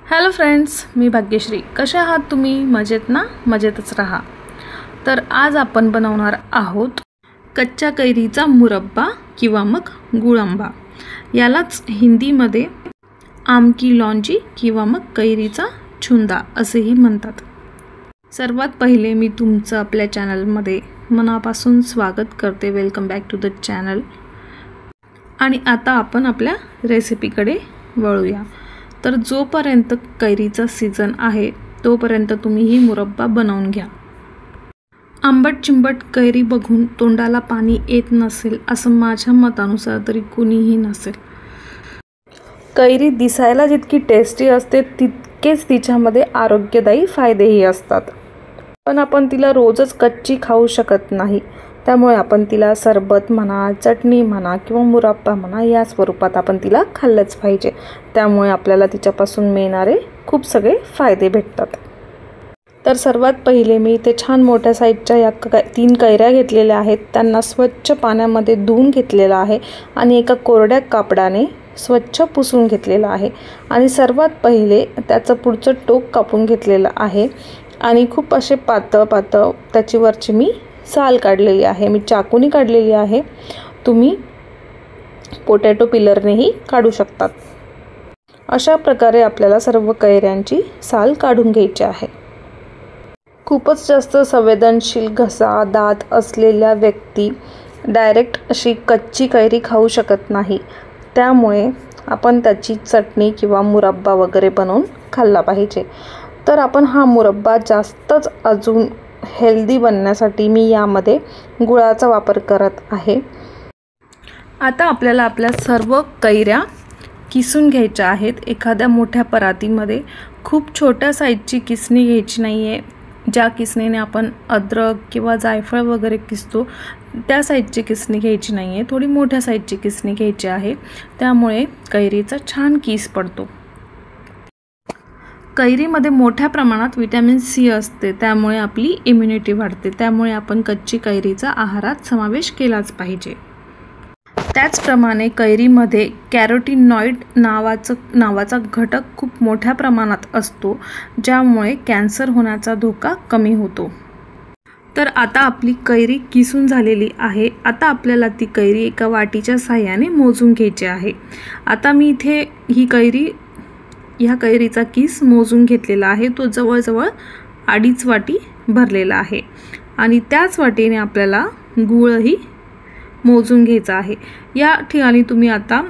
Hello friends, मी भाग्यश्री. कशा आहात तुम्ही? मजेत ना? मजेतच राहा. तर आज आपण बनवणार आहोत कच्च्या कैरीचा मुरब्बा किंवा मग गुळ आंबा. यालाच हिंदीमध्ये आम की लौंजी किंवा मग कैरीचा छुंदा असेही म्हणतात. सर्वात पहिले मी तुमचं आपल्या चॅनलमध्ये मनापासून स्वागत करते. Welcome back to the channel. आणि आता आपण आपल्या रेसिपीकडे वळूया. तर जोपर्यंत कैरीचा सीझन आहे तोपर्यंत तुम्ही ही मुरब्बा बनवून घ्या. आंबट चिंबट कैरी बघून तोंडाला पाणी येत नसेल असं माझ्या मतानुसार तरी कुणीही नसेल. कैरी दिसायला जितकी टेस्टी असते तितकेच तिच्यामध्ये आरोग्यदायी फायदेही असतात. पण आपण तिला रोजच कच्ची खाऊ शकत नाही. त्यामुळे आपण तिला सरबत म्हणा, चटणी म्हणा किंवा मुरब्बा म्हणा या स्वरूपात आपण तिला खाल्लंच पाहिजे. त्यामुळे आपल्याला तिच्यापासून मिळणारे खूप सगळे फायदे भेटतात. तर सर्वात पहिले मी इथे छान मोठ्या साईजच्या या 3 कैऱ्या घेतलेल्या आहेत. त्यांना स्वच्छ पाण्यामध्ये धुवून घेतलेलं आहे आणि एका कोरड्या कापडाने स्वच्छ पुसून घेतलेलं आहे. आणि सर्वात पहिले त्याचं पुढचं टोक कापून घेतलेलं आहे आणि खूप असे पातळ पातळ त्याची वरची मी साल काढलेली आहे. मी चाकूनी काढलेली आहे. तुम्ही पोटॅटो पिलरनेही काढू शकतात. अशा प्रकारे आपल्याला सर्व कैऱ्यांची साल काढून घ्यायची आहे. खूपच जास्त संवेदनशील घसा, दात असलेल्या व्यक्ती डायरेक्ट अशी कच्ची कैरी खाऊ शकत नाही. त्यामुळे आपण त्याची चटणी किंवा मुरब्बा वगैरे बनवून खाल्ला पाहिजे. तर आपण हा मुरब्बा जास्तच अजून हेल्दी बनण्यासाठी मी यामध्ये गुळाचा वापर करत आहे. आता आपल्याला आपल्या सर्व कैऱ्या किसून घ्यायच्या आहेत. एखाद्या मोठ्या परातीमध्ये खूप छोट्या साईजची किसणी घ्यायची नाही आहे. ज्या किसणीने आपण अद्रक किंवा जायफळ वगैरे किसतो त्या साईजची किसणी घ्यायची नाही आहे. थोडी मोठ्या साईजची किसणी घ्यायची आहे. त्यामुळे कैरीचा छान किस पडतो. कैरीमध्ये मोठ्या प्रमाणात व्हिटॅमिन सी असते. त्यामुळे आपली इम्युनिटी वाढते. त्यामुळे आपण कच्ची कैरीचा आहारात समावेश केलाच पाहिजे. त्याचप्रमाणे कैरीमध्ये कॅरोटीनॉइड नावाचा घटक खूप मोठ्या प्रमाणात असतो, ज्यामुळे कॅन्सर होण्याचा धोका कमी होतो. तर आता आपली कैरी किसून झालेली आहे. आता आपल्याला ती कैरी एका वाटीच्या साहाय्याने मोजून घ्यायची आहे. आता मी इथे ह्या कैरीचा किस मोजून घेतलेला आहे. तो जवळजवळ 2.5 वाटी भरलेला आहे. आणि त्याच वाटीने आपल्याला गूळही मोजून घ्यायचा आहे. या ठिकाणी तुम्ही आता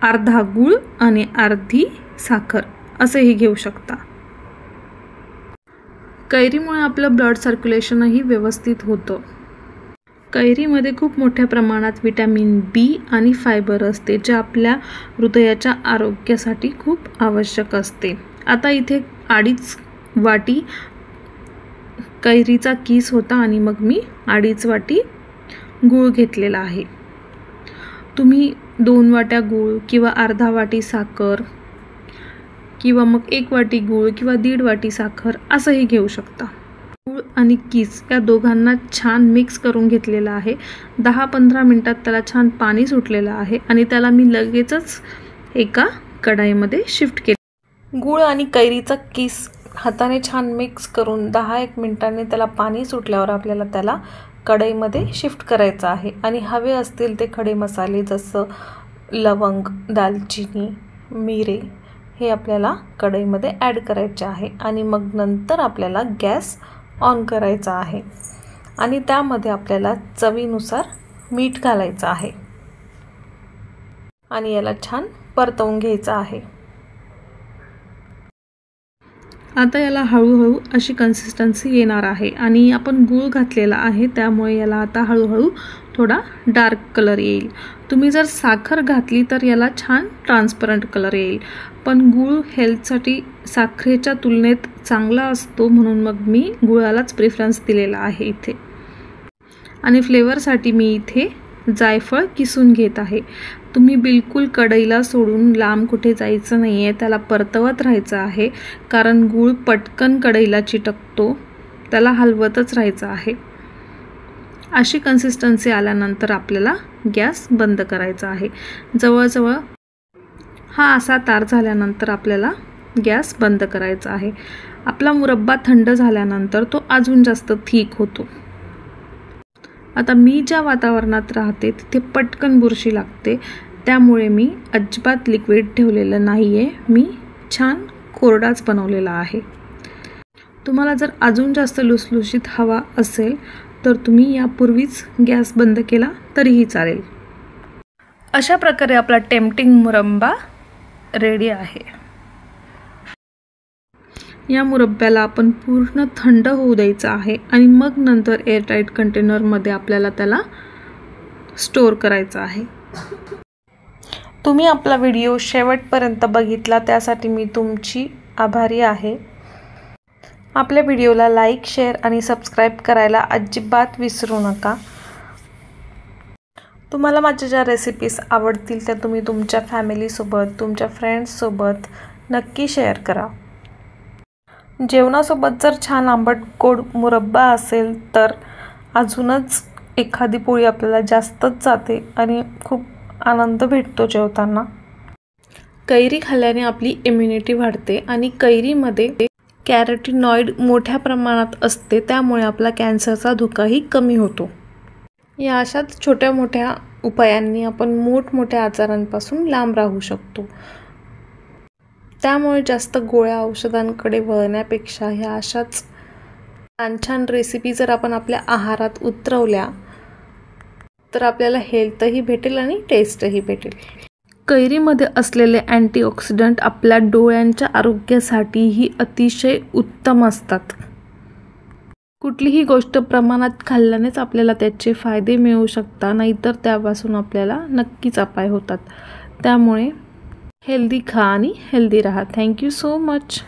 अर्धा गूळ आणि अर्धी साखर असेही घेऊ शकता. कैरीमुळे आपलं ब्लड सर्क्युलेशनही व्यवस्थित होतं. कैरीमध्ये खूप मोठ्या प्रमाणात व्हिटॅमिन बी आणि फायबर असते, जे आपल्या हृदयाच्या आरोग्यासाठी खूप आवश्यक असते. आता इथे 2.5 वाटी कैरीचा किस होता आणि मग मी 2.5 वाटी गूळ घेतलेला आहे. तुम्ही 2 वाट्या गूळ किंवा अर्धा वाटी साखर किंवा मग 1 वाटी गूळ किंवा 1.5 वाटी साखर असंही घेऊ शकता. गूळ आणि किस या दोघांना छान मिक्स करून घेतलेलं आहे. 10-15 मिनटात त्याला छान पाणी सुटलेलं आहे आणि त्याला मी लगेचच एका कढाईमध्ये शिफ्ट केले. गूळ आणि कैरीचा किस हाताने छान मिक्स करून 10-1 मिनिटांनी त्याला पाणी सुटल्यावर आपल्याला त्याला कढईमध्ये शिफ्ट करायचं आहे. आणि हवे असतील ते खडे मसाले जसं लवंग, दालचिनी, मिरे हे आपल्याला कढईमध्ये ॲड करायचे आहे. आणि मग नंतर आपल्याला गॅस ऑन करायचा आहे आणि त्यामध्ये आपल्याला चवीनुसार मीठ घालायचं आहे आणि याला छान परतवून घ्यायचं आहे. आता याला हळूहळू अशी कन्सिस्टन्सी येणार आहे आणि आपण गूळ घातलेला आहे, त्यामुळे याला आता हळूहळू थोडा डार्क कलर येईल. तुम्ही जर साखर घातली तर याला छान ट्रान्सपरंट कलर येईल. पण गूळ हेल्थसाठी साखरेच्या तुलनेत चांगला असतो, म्हणून मग मी गुळालाच प्रेफरन्स दिलेला आहे इथे. आणि फ्लेवरसाठी मी इथे जायफळ किसून घेत आहे. तुम्ही बिलकुल कढईला सोडून लांब कुठे जायचं नाही आहे. त्याला परतवत राहायचं आहे, कारण गूळ पटकन कढईला चिटकतो. त्याला हलवतच राहायचं आहे. अशी कन्सिस्टन्सी आल्यानंतर आपल्याला गॅस बंद करायचा आहे. जवळजवळ हा असा तार झाल्यानंतर आपल्याला गॅस बंद करायचा आहे. आपला मुरब्बा थंड झाल्यानंतर तो अजून जास्त थिक होतो. आता मी ज्या वातावरणात राहते तिथे पटकन बुरशी लागते, त्यामुळे मी अजिबात लिक्विड ठेवलेलं नाही आहे. मी छान कोरडाच बनवलेला आहे. तुम्हाला जर अजून जास्त लुसलुशीत हवा असेल तर तुम्ही यापूर्वीच गॅस बंद केला तरीही चालेल. अशा प्रकारे आपला टेम्पटिंग मुरब्बा रेडी आहे. या मुरब्ब्याला आपण पूर्ण थंड होऊ द्यायचं आहे आणि मग नंतर एअरटाईट कंटेनरमध्ये आपल्याला त्याला स्टोअर करायचं आहे. तुम्ही आपला व्हिडिओ शेवटपर्यंत बघितला त्यासाठी मी तुमची आभारी आहे. आपल्या व्हिडिओला लाईक, शेअर आणि सबस्क्राईब करायला अजिबात विसरू नका. तुम्हाला माझ्या ज्या रेसिपीज आवडतील त्या तुम्ही तुमच्या फॅमिलीसोबत, तुमच्या फ्रेंड्ससोबत नक्की शेअर करा. जेवणासोबत जर छान आंबट गोड मुरब्बा असेल तर अजूनच एखादी पोळी आपल्याला जास्तच जाते आणि खूप आनंद भेटतो जेवताना. कैरी खाल्ल्याने आपली इम्युनिटी वाढते आणि कैरीमध्ये कॅरोटीनॉइड मोठ्या प्रमाणात असते, त्यामुळे आपला कॅन्सरचा धोकाही कमी होतो. या अशाच छोट्या मोठ्या उपायांनी आपण मोठमोठ्या आजारांपासून लांब राहू शकतो. त्यामुळे जास्त गोळ्या औषधांकडे वळण्यापेक्षा ह्या अशाच छान छान रेसिपी जर आपण आपल्या आहारात उतरवल्या तर आपल्याला हेल्थही भेटेल आणि टेस्टही भेटेल. कैरीमध्ये असलेले अँटीऑक्सिडंट आपल्या डोळ्यांच्या आरोग्यासाठीही अतिशय उत्तम असतात. कुठलीही गोष्ट प्रमाणात खाल्ल्यानेच आपल्याला त्याचे फायदे मिळू शकतात, नाहीतर त्यापासून आपल्याला नक्कीच अपाय होतात. त्यामुळे हेल्दी खा आणि हेल्दी राहा. Thank you so much.